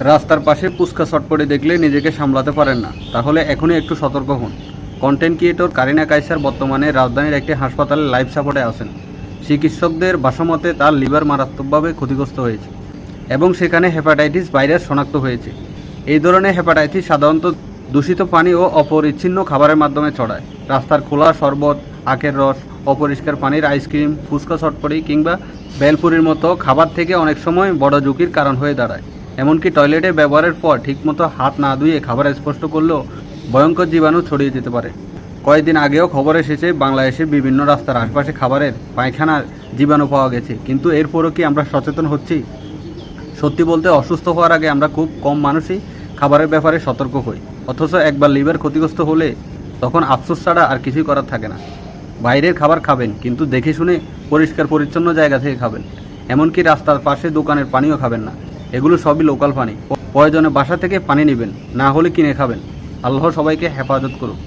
রাস্তার পাশে পুচকা চটপটি দেখলে নিজেকে সামলাতে পারেন না, তাহলে এখনই একটু সতর্ক হন। কন্টেন্ট ক্রিয়েটর কারিনা কায়সার বর্তমানে রাজধানীর একটি হাসপাতালে লাইফ সাপোর্টে আছেন। চিকিৎসকদের ভাষ্যমতে তার লিভার মারাত্মকভাবে ক্ষতিগ্রস্ত হয়েছে এবং সেখানে হেপাটাইটিস ভাইরাস শনাক্ত হয়েছে। এই ধরনের হেপাটাইটিস সাধারণত দূষিত পানি ও অপরিচ্ছন্ন খাবারের মাধ্যমে ছড়ায়। রাস্তার খোলা শরবত, আখের রস, অপরিষ্কার পানির আইসক্রিম, ফুচকা চটপটি কিংবা বেলপুরির মতো খাবার থেকে অনেক সময় বড় ঝুঁকির কারণ হয়ে দাঁড়ায়। এমনকি টয়লেটে ব্যবহারের পর ঠিকমতো হাত না ধুয়ে খাবার স্পর্শ করলেও ভয়ঙ্কর জীবাণু ছড়িয়ে যেতে পারে। কয়েকদিন আগেও খবর এসেছে বাংলাদেশে বিভিন্ন রাস্তার আশপাশে খাবারের পায়খানার জীবাণু পাওয়া গেছে, কিন্তু এরপরও কি আমরা সচেতন হচ্ছি? সত্যি বলতে অসুস্থ হওয়ার আগে আমরা খুব কম মানুষই খাবারের ব্যাপারে সতর্ক হই, অথচ একবার লিভার ক্ষতিগ্রস্ত হলে তখন আফসোস ছাড়া আর কিছুই করার থাকে না। বাইরের খাবার খাবেন, কিন্তু দেখে শুনে পরিষ্কার পরিচ্ছন্ন জায়গা থেকে খাবেন। এমনকি রাস্তার পাশে দোকানের পানিও খাবেন না, এগুলো সবই লোকাল পানি। প্রয়োজনে বাসা থেকে পানি নেবেন, না হলে কিনে খাবেন। আল্লাহ সবাইকে হেফাজত করুন।